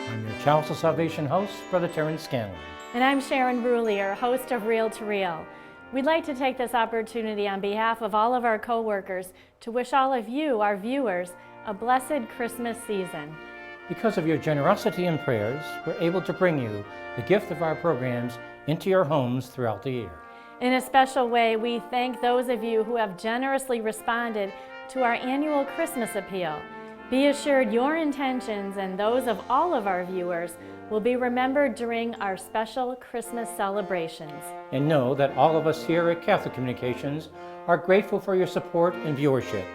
I'm your Chalice of Salvation host, Brother Terrence Scanlon. And I'm Sharon Brulier, host of Reel to Reel. We'd like to take this opportunity on behalf of all of our co-workers to wish all of you, our viewers, a blessed Christmas season. Because of your generosity and prayers, we're able to bring you the gift of our programs into your homes throughout the year. In a special way, we thank those of you who have generously responded to our annual Christmas appeal. Be assured your intentions and those of all of our viewers will be remembered during our special Christmas celebrations. And know that all of us here at Catholic Communications are grateful for your support and viewership.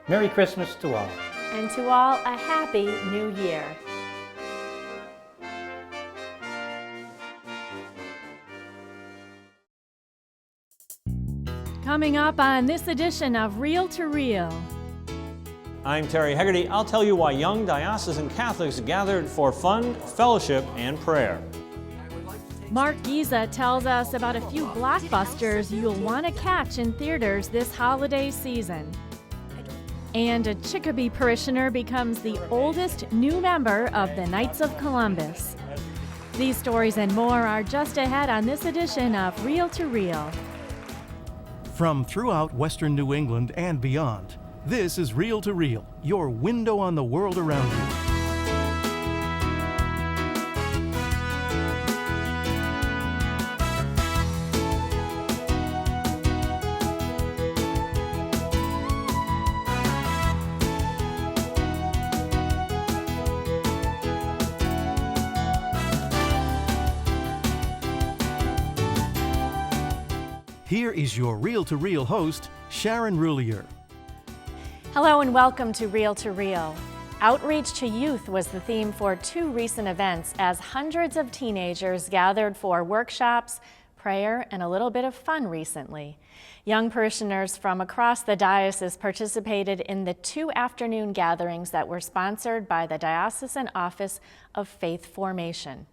Merry Christmas to all. And to all, a Happy New Year. Coming up on this edition of Reel to Reel. I'm Terry Hegarty. I'll tell you why young diocesan Catholics gathered for fun, fellowship, and prayer. Mark Giza tells us about a few blockbusters you'll want to catch in theaters this holiday season. And a Chicopee parishioner becomes the oldest new member of the Knights of Columbus. These stories and more are just ahead on this edition of Reel to Reel. From throughout Western New England and beyond, this is Reel to Reel, your window on the world around you. Here is your Reel to Reel host, Sharon Brulier. Hello and welcome to Reel to Reel. Outreach to youth was the theme for two recent events as hundreds of teenagers gathered for workshops, prayer, and a little bit of fun recently. Young parishioners from across the diocese participated in the two afternoon gatherings that were sponsored by the Diocesan Office of Faith Formation.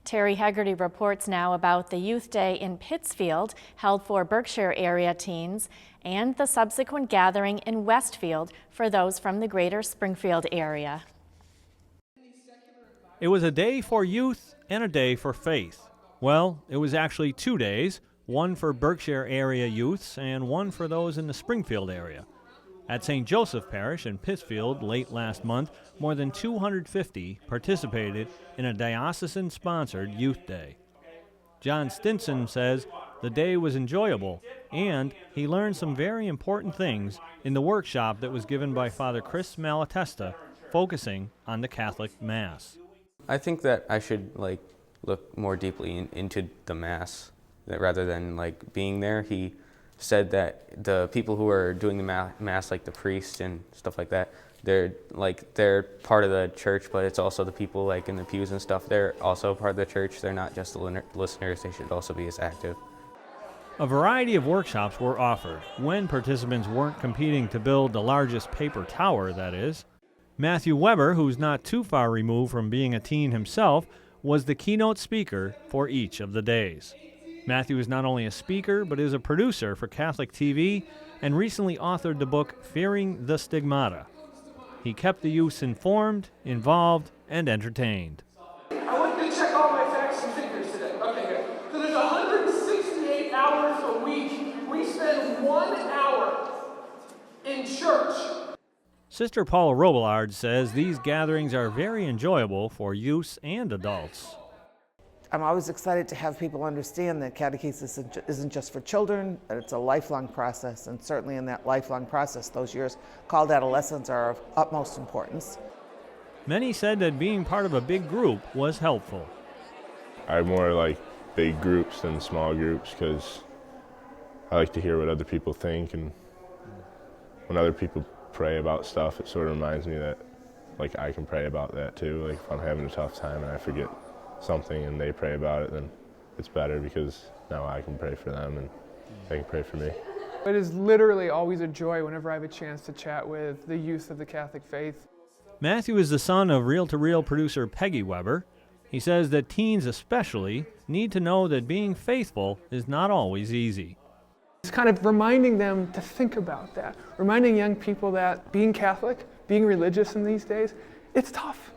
Terry Hegarty reports now about the Youth Day in Pittsfield, held for Berkshire area teens, and the subsequent gathering in Westfield for those from the greater Springfield area. It was a day for youth and a day for faith. Well, it was actually 2 days, one for Berkshire area youths and one for those in the Springfield area. At St. Joseph Parish in Pittsfield late last month, more than 250 participated in a diocesan-sponsored Youth Day. John Stinson says the day was enjoyable, and he learned some very important things in the workshop that was given by Father Chris Malatesta, focusing on the Catholic Mass. I think that I should look more deeply into the Mass, that rather than being there. He said that the people who are doing the Mass, like the priest and stuff like that, they're part of the church, but it's also the people in the pews and stuff. They're also part of the church. They're not just the listeners. They should also be as active. A variety of workshops were offered when participants weren't competing to build the largest paper tower, that is. Matthew Weber, who's not too far removed from being a teen himself, was the keynote speaker for each of the days. Matthew is not only a speaker, but is a producer for Catholic TV and recently authored the book Fearing the Stigmata. He kept the youths informed, involved, and entertained. I went to check all my facts and figures today. Okay, good. So there's 168 hours a week. We spend 1 hour in church. Sister Paula Robillard says these gatherings are very enjoyable for youths and adults. I'm always excited to have people understand that catechesis isn't just for children, that it's a lifelong process, and certainly in that lifelong process, those years called adolescence are of utmost importance. Many said that being part of a big group was helpful. I more like big groups than small groups because I like to hear what other people think, and when other people pray about stuff, it sort of reminds me that I can pray about that too. If I'm having a tough time and I forget something and they pray about it, then it's better because now I can pray for them and they can pray for me. It is literally always a joy whenever I have a chance to chat with the youth of the Catholic faith. Matthew is the son of Reel to Reel producer Peggy Weber. He says that teens especially need to know that being faithful is not always easy. It's kind of reminding them to think about that, reminding young people that being Catholic, being religious in these days, it's tough,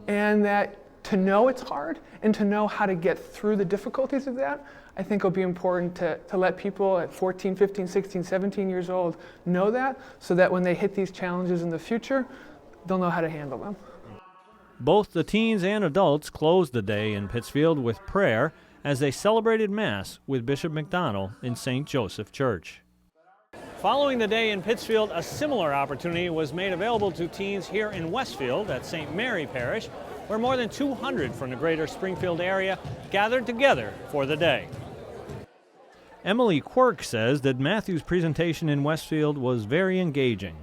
and that to know it's hard and to know how to get through the difficulties of that, I think it'll be important to let people at 14, 15, 16, 17 years old know that, so that when they hit these challenges in the future, they'll know how to handle them. Both the teens and adults closed the day in Pittsfield with prayer as they celebrated Mass with Bishop McDonald in St. Joseph Church. Following the day in Pittsfield, a similar opportunity was made available to teens here in Westfield at St. Mary Parish, where more than 200 from the greater Springfield area gathered together for the day. Emily Quirk says that Matthew's presentation in Westfield was very engaging.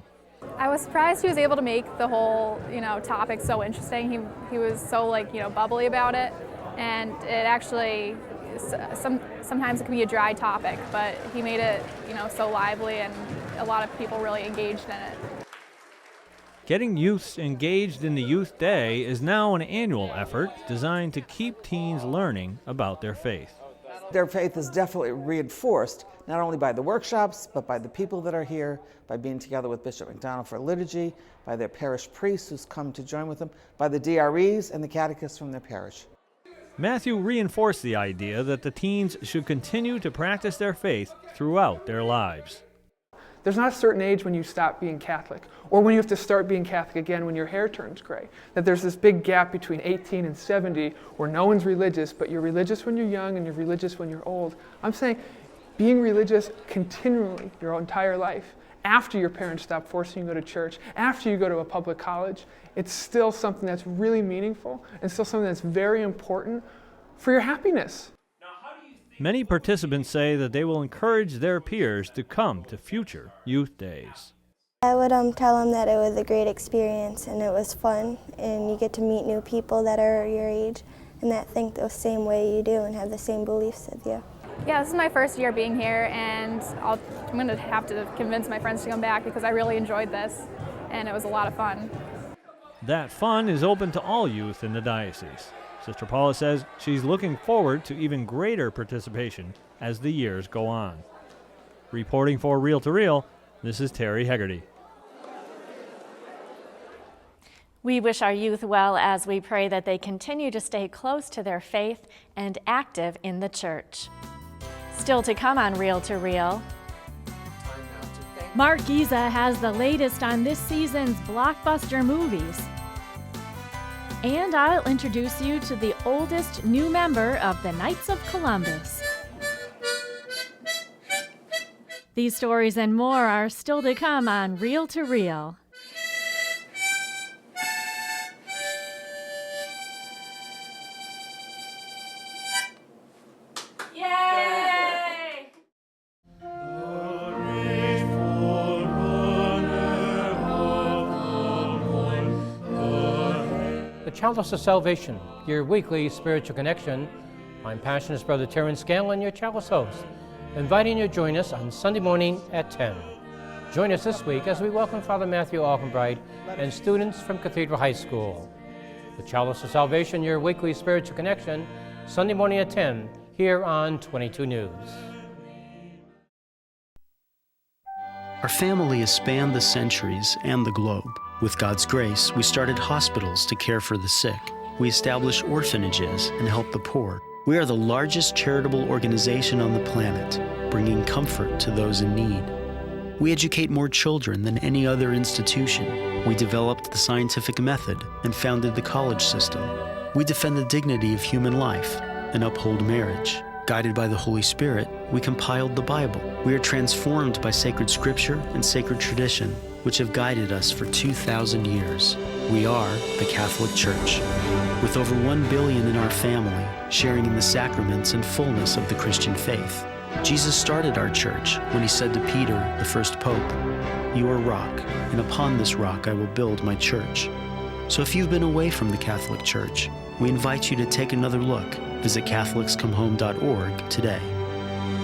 I was surprised he was able to make the whole, topic so interesting. He was so bubbly about it, and it actually sometimes it can be a dry topic, but he made it so lively, and a lot of people really engaged in it. Getting youths engaged in the Youth Day is now an annual effort designed to keep teens learning about their faith. Their faith is definitely reinforced, not only by the workshops, but by the people that are here, by being together with Bishop McDonald for liturgy, by their parish priests who's come to join with them, by the DREs and the catechists from their parish. Matthew reinforced the idea that the teens should continue to practice their faith throughout their lives. There's not a certain age when you stop being Catholic, or when you have to start being Catholic again when your hair turns gray. That there's this big gap between 18 and 70 where no one's religious, but you're religious when you're young and you're religious when you're old. I'm saying being religious continually your entire life, after your parents stop forcing you to go to church, after you go to a public college, it's still something that's really meaningful and still something that's very important for your happiness. Many participants say that they will encourage their peers to come to future youth days. I would tell them that it was a great experience and it was fun, and you get to meet new people that are your age and that think the same way you do and have the same beliefs as you. Yeah, this is my first year being here, and I'm going to have to convince my friends to come back because I really enjoyed this, and it was a lot of fun. That fun is open to all youth in the diocese. Sister Paula says she's looking forward to even greater participation as the years go on. Reporting for Reel to Reel, this is Terry Hegarty. We wish our youth well as we pray that they continue to stay close to their faith and active in the church. Still to come on Reel to Reel, Mark Giza has the latest on this season's blockbuster movies. And I'll introduce you to the oldest new member of the Knights of Columbus. These stories and more are still to come on Reel to Reel. Yay! The Chalice of Salvation, your weekly spiritual connection. I'm Passionist Brother Terrence Scanlon, your Chalice host, inviting you to join us on Sunday morning at 10. Join us this week as we welcome Father Matthew Alkenbright and students from Cathedral High School. The Chalice of Salvation, your weekly spiritual connection, Sunday morning at 10, here on 22 News. Our family has spanned the centuries and the globe. With God's grace, we started hospitals to care for the sick. We established orphanages and help the poor. We are the largest charitable organization on the planet, bringing comfort to those in need. We educate more children than any other institution. We developed the scientific method and founded the college system. We defend the dignity of human life and uphold marriage. Guided by the Holy Spirit, we compiled the Bible. We are transformed by sacred scripture and sacred tradition, which have guided us for 2,000 years. We are the Catholic Church, with over 1 billion in our family, sharing in the sacraments and fullness of the Christian faith. Jesus started our church when he said to Peter, the first pope, "You are rock, and upon this rock I will build my church." So if you've been away from the Catholic Church, we invite you to take another look. Visit CatholicsComeHome.org today.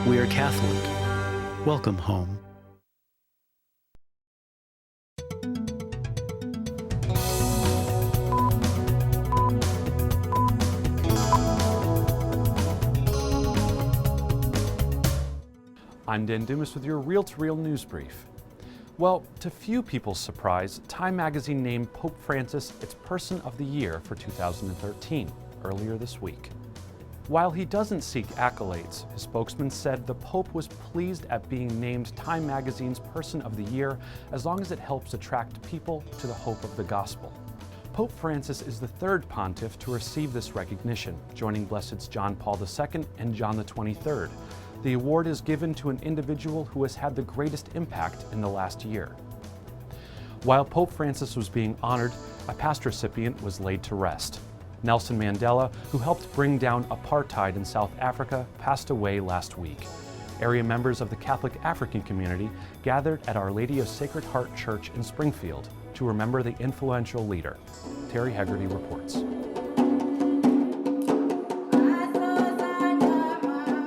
We are Catholic. Welcome home. I'm Dan Dumas with your Reel to Reel news brief. Well, to few people's surprise, Time magazine named Pope Francis its Person of the Year for 2013, earlier this week. While he doesn't seek accolades, his spokesman said the Pope was pleased at being named Time magazine's Person of the Year as long as it helps attract people to the hope of the gospel. Pope Francis is the third pontiff to receive this recognition, joining Blesseds John Paul II and John the 23rd. The award is given to an individual who has had the greatest impact in the last year. While Pope Francis was being honored, a past recipient was laid to rest. Nelson Mandela, who helped bring down apartheid in South Africa, passed away last week. Area members of the Catholic African community gathered at Our Lady of Sacred Heart Church in Springfield to remember the influential leader. Terry Hegarty reports.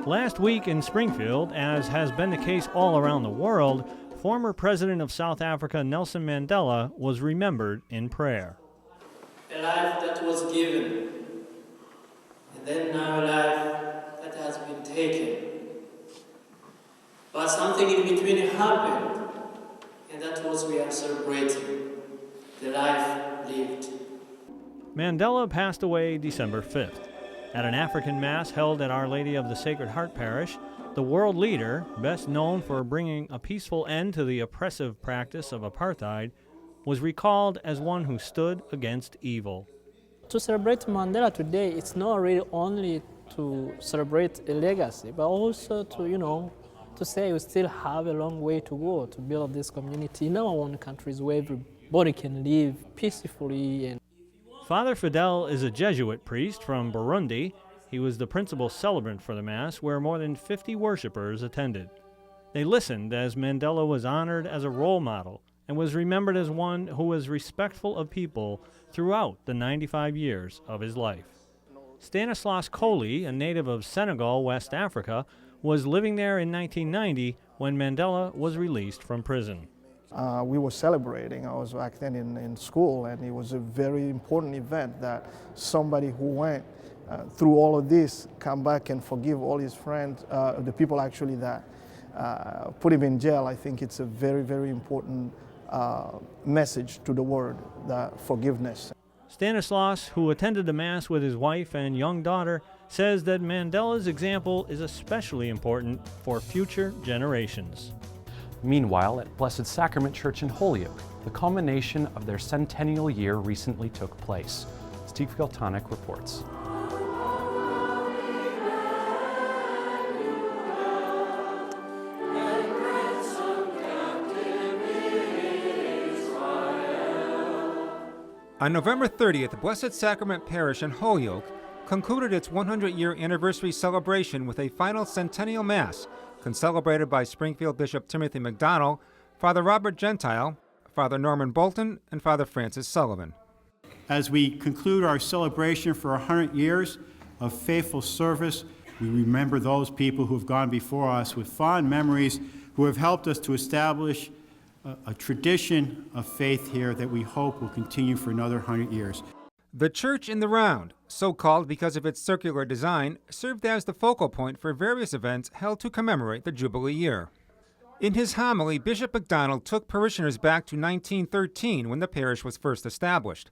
Last week in Springfield, as has been the case all around the world, former President of South Africa Nelson Mandela was remembered in prayer. A life that was given, and then now a life that has been taken. But something in between happened, and that was we are celebrating, the life lived. Mandela passed away December 5th. At an African Mass held at Our Lady of the Sacred Heart Parish, the world leader, best known for bringing a peaceful end to the oppressive practice of apartheid, was recalled as one who stood against evil. To celebrate Mandela today, it's not really only to celebrate a legacy, but also to, to say we still have a long way to go to build this community in our own countries where everybody can live peacefully. Father Fidel is a Jesuit priest from Burundi. He was the principal celebrant for the Mass, where more than 50 worshipers attended. They listened as Mandela was honored as a role model and was remembered as one who was respectful of people throughout the 95 years of his life. Stanislas Coley, a native of Senegal, West Africa, was living there in 1990 when Mandela was released from prison. We were celebrating. I was back then in school, and it was a very important event that somebody who went through all of this come back and forgive all his friends, the people actually that put him in jail. I think it's a very, very important message to the world, that forgiveness. Stanislas, who attended the Mass with his wife and young daughter, says that Mandela's example is especially important for future generations. Meanwhile, at Blessed Sacrament Church in Holyoke, the culmination of their centennial year recently took place. Steve Galtonic reports. On November 30th, Blessed Sacrament Parish in Holyoke concluded its 100-year anniversary celebration with a final centennial Mass, concelebrated by Springfield Bishop Timothy McDonnell, Father Robert Gentile, Father Norman Bolton, and Father Francis Sullivan. As we conclude our celebration for 100 years of faithful service, we remember those people who have gone before us with fond memories, who have helped us to establish a tradition of faith here that we hope will continue for another 100 years. The Church in the Round, so called because of its circular design, served as the focal point for various events held to commemorate the Jubilee year. In his homily, Bishop McDonnell took parishioners back to 1913 when the parish was first established.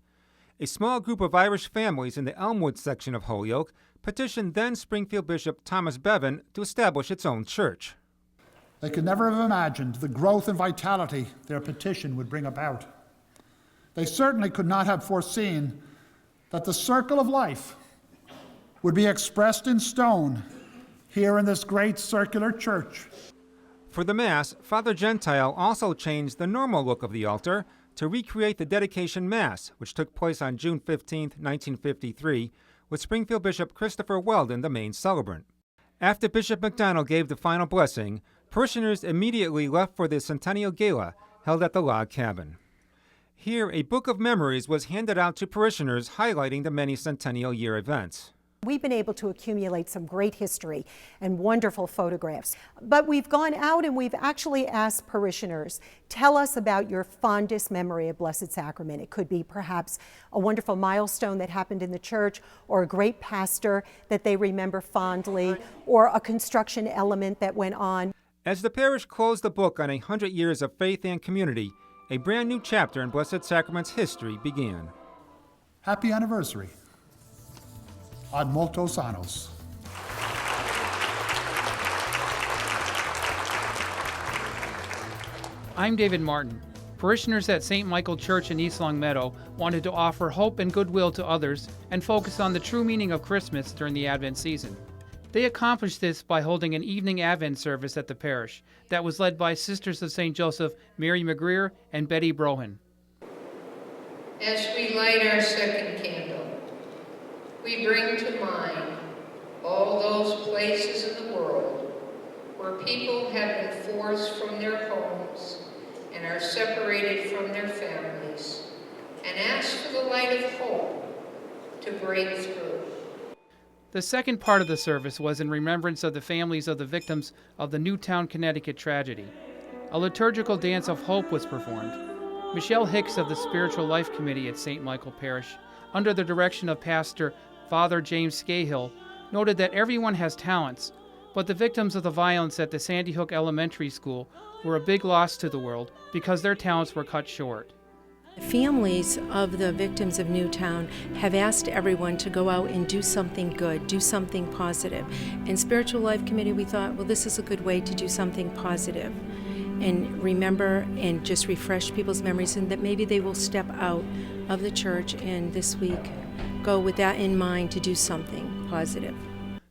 A small group of Irish families in the Elmwood section of Holyoke petitioned then Springfield Bishop Thomas Bevan to establish its own church. They could never have imagined the growth and vitality their petition would bring about. They certainly could not have foreseen that the circle of life would be expressed in stone here in this great circular church. For the Mass, Father Gentile also changed the normal look of the altar to recreate the dedication Mass, which took place on June 15, 1953, with Springfield Bishop Christopher Weldon the main celebrant. After Bishop McDonnell gave the final blessing, parishioners immediately left for the Centennial Gala held at the log cabin. Here, a book of memories was handed out to parishioners highlighting the many centennial year events. We've been able to accumulate some great history and wonderful photographs. But we've gone out and we've actually asked parishioners, tell us about your fondest memory of Blessed Sacrament. It could be perhaps a wonderful milestone that happened in the church, or a great pastor that they remember fondly, or a construction element that went on. As the parish closed the book on 100 years of faith and community, a brand new chapter in Blessed Sacrament's history began. Happy anniversary. Ad multos annos. I'm David Martin. Parishioners at St. Michael Church in East Longmeadow wanted to offer hope and goodwill to others and focus on the true meaning of Christmas during the Advent season. They accomplished this by holding an evening Advent service at the parish that was led by Sisters of St. Joseph, Mary McGreer and Betty Brohan. As we light our second candle, we bring to mind all those places in the world where people have been forced from their homes and are separated from their families, and ask for the light of hope to break through. The second part of the service was in remembrance of the families of the victims of the Newtown, Connecticut tragedy. A liturgical dance of hope was performed. Michelle Hicks of the Spiritual Life Committee at St. Michael Parish, under the direction of Pastor Father James Scahill, noted that everyone has talents, but the victims of the violence at the Sandy Hook Elementary School were a big loss to the world because their talents were cut short. Families of the victims of Newtown have asked everyone to go out and do something good, do something positive. In Spiritual Life Committee, we thought, well, this is a good way to do something positive and remember and just refresh people's memories, and that maybe they will step out of the church and this week go with that in mind to do something positive.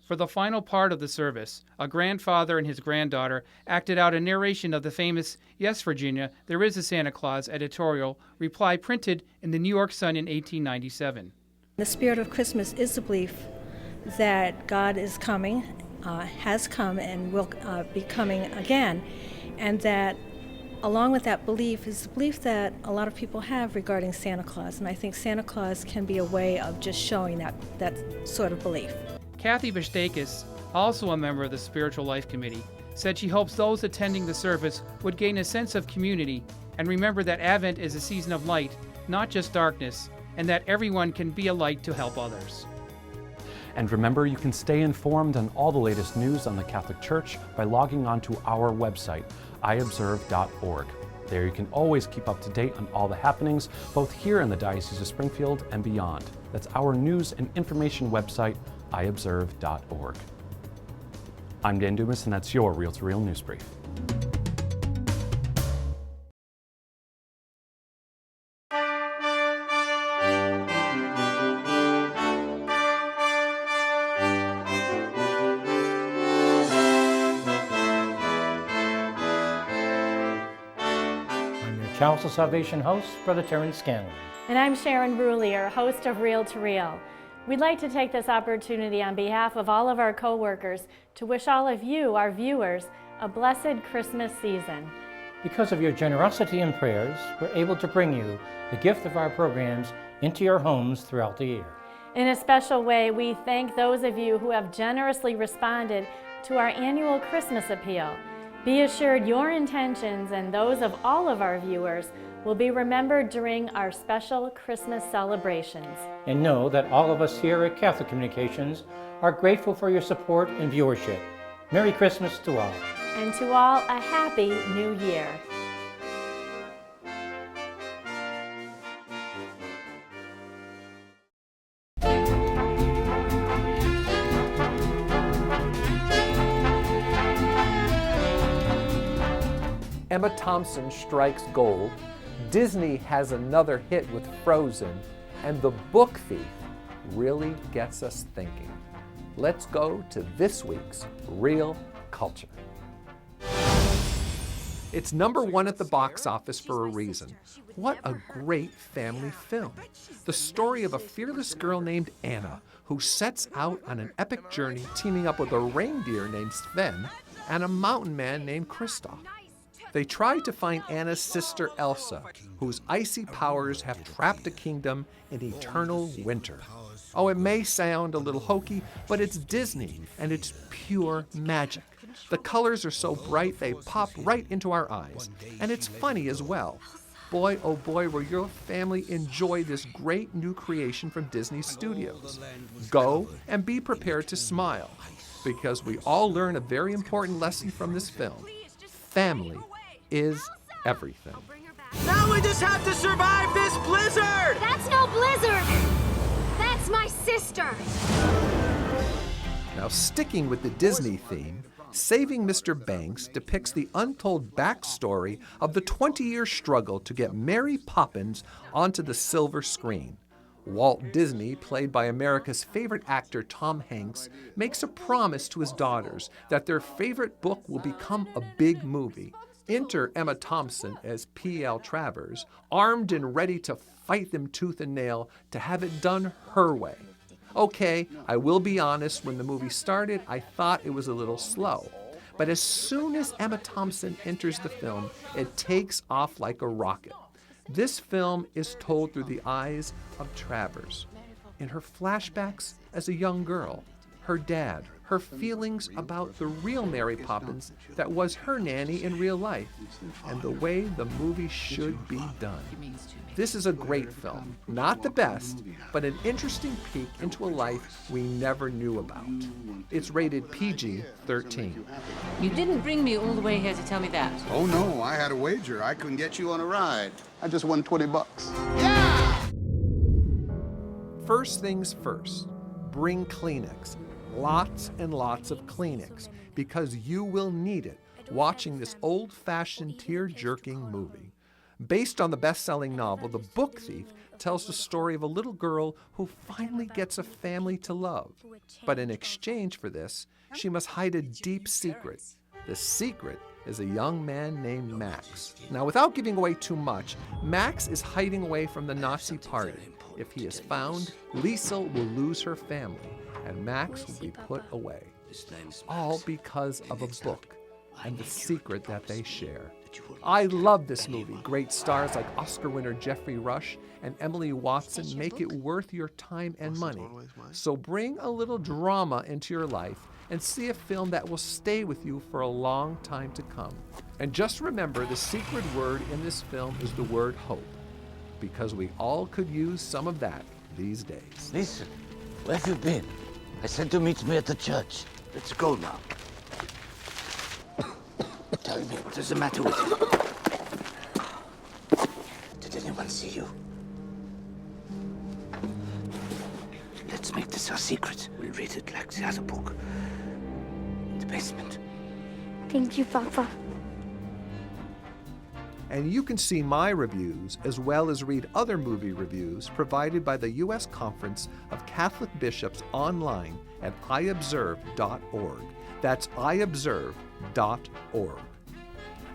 For the final part of the service, a grandfather and his granddaughter acted out a narration of the famous Yes, Virginia, There Is a Santa Claus editorial reply printed in the New York Sun in 1897. The spirit of Christmas is the belief that God is coming, has come, and will be coming again, and that along with that belief is the belief that a lot of people have regarding Santa Claus, and I think Santa Claus can be a way of just showing that sort of belief. Kathy Bistakis, also a member of the Spiritual Life Committee, said she hopes those attending the service would gain a sense of community and remember that Advent is a season of light, not just darkness, and that everyone can be a light to help others. And remember, you can stay informed on all the latest news on the Catholic Church by logging on to our website, iobserve.org. There you can always keep up to date on all the happenings, both here in the Diocese of Springfield and beyond. That's our news and information website, iobserve.org. I'm Dan Dumas, and that's your Reel to Reel News Brief. I'm your Chalice of Salvation host, Brother Terrence Scanlon. And I'm Sharon Brullier, host of Reel to Reel. We'd like to take this opportunity on behalf of all of our co-workers to wish all of you, our viewers, a blessed Christmas season. Because of your generosity and prayers, we're able to bring you the gift of our programs into your homes throughout the year. In a special way, we thank those of you who have generously responded to our annual Christmas appeal. Be assured your intentions and those of all of our viewers will be remembered during our special Christmas celebrations. And know that all of us here at Catholic Communications are grateful for your support and viewership. Merry Christmas to all. And to all, a Happy New Year. Emma Thompson strikes gold, Disney has another hit with Frozen, and The Book Thief really gets us thinking. Let's go to this week's Real Culture. It's #1 at the box office for a reason. What a great family film. The story of a fearless girl named Anna who sets out on an epic journey teaming up with a reindeer named Sven and a mountain man named Kristoff. They try to find Anna's sister Elsa, whose icy powers have trapped a kingdom in eternal winter. Oh, it may sound a little hokey, but it's Disney, and it's pure magic. The colors are so bright they pop right into our eyes, and it's funny as well. Boy, oh boy, will your family enjoy this great new creation from Disney Studios. Go and be prepared to smile, because we all learn a very important lesson from this film. family is everything. Now we just have to survive this blizzard! That's no blizzard! That's my sister! Now, sticking with the Disney theme, Saving Mr. Banks depicts the untold backstory of the 20-year struggle to get Mary Poppins onto the silver screen. Walt Disney, played by America's favorite actor Tom Hanks, makes a promise to his daughters that their favorite book will become a big movie. Enter Emma Thompson as P.L. Travers, armed and ready to fight them tooth and nail to have it done her way. Okay, I will be honest, when the movie started, I thought it was a little slow. But as soon as Emma Thompson enters the film, it takes off like a rocket. This film is told through the eyes of Travers. In her flashbacks as a young girl, her dad, her feelings about the real Mary Poppins that was her nanny in real life, and the way the movie should be done. This is a great film. Not the best, but an interesting peek into a life we never knew about. It's rated PG-13. You didn't bring me all the way here to tell me that. Oh no, I had a wager. I couldn't get you on a ride. I just won $20. First things first, bring Kleenex. Lots and lots of Kleenex, because you will need it watching this old-fashioned tear-jerking movie. Based on the best-selling novel, The Book Thief tells the story of a little girl who finally gets a family to love. But in exchange for this, she must hide a deep secret. The secret is a young man named Max. Now, without giving away too much, Max is hiding away from the Nazi party. If he is found, Lisa will lose her family, and Max will be put away. All because of a book and the secret that they share. I love this movie. Great stars like Oscar winner Jeffrey Rush and Emily Watson make it worth your time and money. So bring a little drama into your life and see a film that will stay with you for a long time to come. And just remember, the secret word in this film is the word hope, because we all could use some of that these days. Listen, where have you been? I said to meet me at the church. Let's go now. Tell me, what is the matter with you? Did anyone see you? Let's make this our secret. We'll read it like the other book. In the basement. Thank you, Papa. And you can see my reviews as well as read other movie reviews provided by the U.S. Conference of Catholic Bishops online at iobserve.org. That's iobserve.org.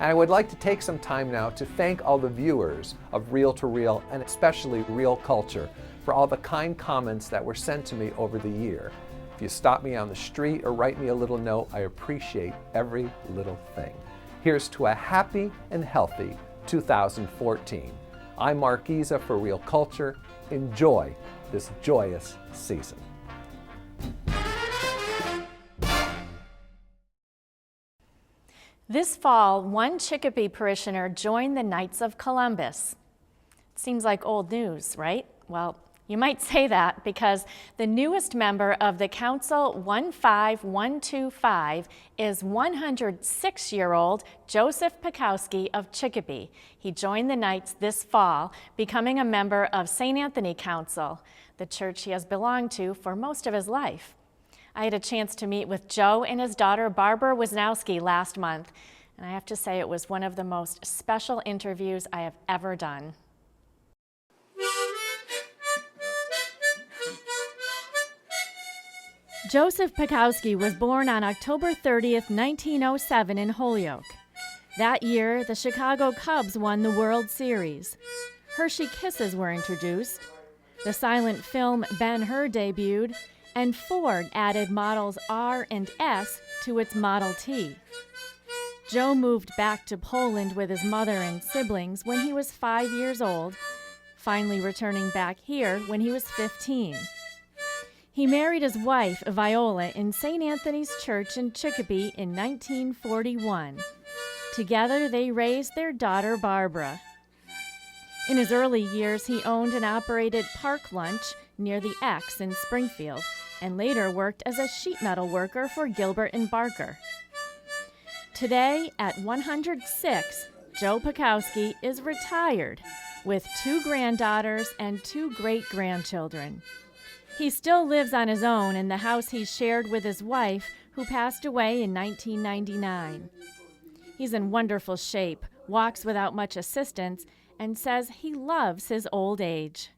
And I would like to take some time now to thank all the viewers of Reel to Reel, and especially Real Culture, for all the kind comments that were sent to me over the year. If you stop me on the street or write me a little note, I appreciate every little thing. Here's to a happy and healthy 2014. I'm Mark Giza for Real Culture. Enjoy this joyous season. This fall, one Chicopee parishioner joined the Knights of Columbus. It seems like old news, right? Well, you might say that because the newest member of the Council 15125 is 106-year-old Joseph Pekowski of Chicopee. He joined the Knights this fall, becoming a member of St. Anthony Council, the church he has belonged to for most of his life. I had a chance to meet with Joe and his daughter Barbara Wisnowski last month, and I have to say it was one of the most special interviews I have ever done. Joseph Pekowski was born on October 30th, 1907 in Holyoke. That year, the Chicago Cubs won the World Series. Hershey Kisses were introduced. The silent film Ben-Hur debuted, and Ford added models R and S to its Model T. Joe moved back to Poland with his mother and siblings when he was 5 years old, finally returning back here when he was 15. He married his wife, Viola, in St. Anthony's Church in Chicopee in 1941. Together, they raised their daughter, Barbara. In his early years, he owned and operated Park Lunch near the X in Springfield, and later worked as a sheet metal worker for Gilbert and Barker. Today, at 106, Joe Pekowski is retired with 2 granddaughters and 2 great-grandchildren. He still lives on his own in the house he shared with his wife, who passed away in 1999. He's in wonderful shape, walks without much assistance, and says he loves his old age.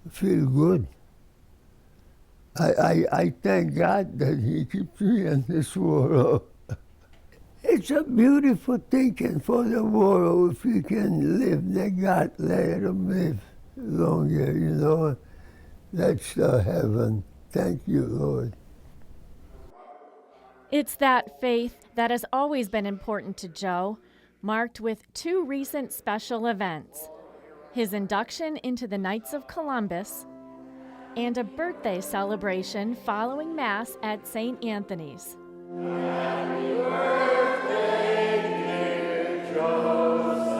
I feel good. I thank God that He keeps me in this world. It's a beautiful thing for the world if you can live, let God let them live longer, you know. That's the heaven. Thank you, Lord. It's that faith that has always been important to Joe, marked with 2 recent special events: his induction into the Knights of Columbus and a birthday celebration following Mass at St. Anthony's. Happy birthday, dear Joseph.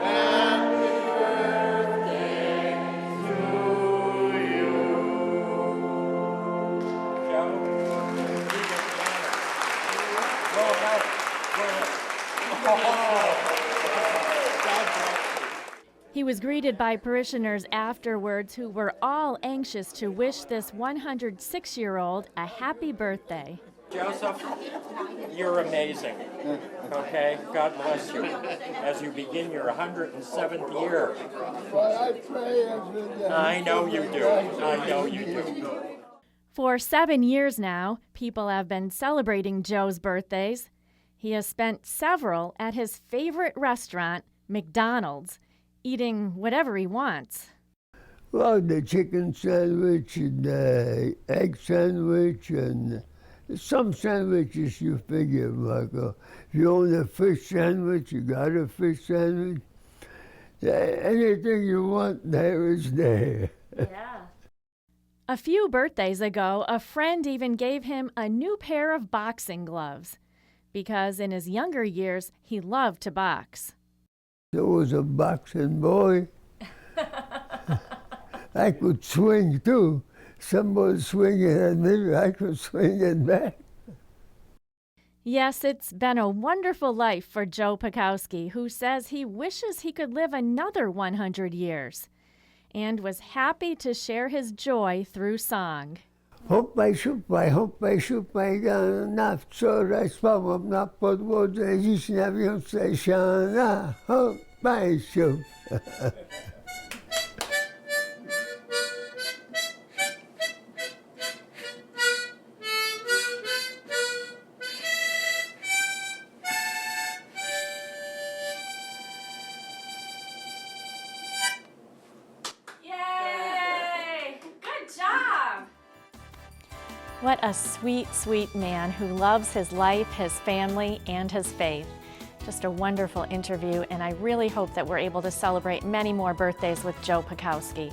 Happy birthday to you. He was greeted by parishioners afterwards who were all anxious to wish this 106-year-old a happy birthday. Joseph, you're amazing. Okay? God bless you as you begin your 107th year. Well, I pray every day. I know you do. I know you do. For 7 years now, people have been celebrating Joe's birthdays. He has spent several at his favorite restaurant, McDonald's, eating whatever he wants. Well, the chicken sandwich and the egg sandwich and some sandwiches you figure, Michael. If you own a fish sandwich, you got a fish sandwich. Anything you want, there is there. Yeah. A few birthdays ago, a friend even gave him a new pair of boxing gloves because in his younger years, he loved to box. There was a boxing boy. I could swing too. Somebody swinging at me, I could swing it back. Yes, it's been a wonderful life for Joe Pekowski, who says he wishes he could live another 100 years and was happy to share his joy through song. Hopaj, šupaj, navčoraj spomom na podvodze, dziś na wiosce siana, hopaj, šupaj. What a sweet, sweet man who loves his life, his family, and his faith. Just a wonderful interview, and I really hope that we're able to celebrate many more birthdays with Joe Pekowski.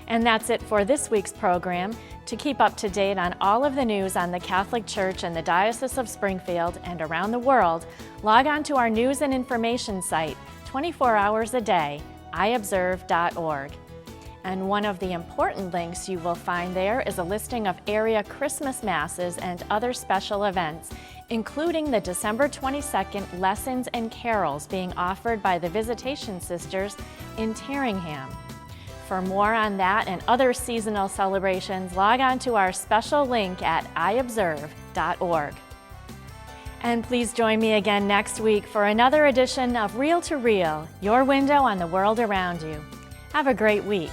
And that's it for this week's program. To keep up to date on all of the news on the Catholic Church and the Diocese of Springfield and around the world, log on to our news and information site 24 hours a day, iobserve.org. And one of the important links you will find there is a listing of area Christmas Masses and other special events, including the December 22nd Lessons and Carols being offered by the Visitation Sisters in Terringham. For more on that and other seasonal celebrations, log on to our special link at iobserve.org. And please join me again next week for another edition of Reel to Reel, your window on the world around you. Have a great week.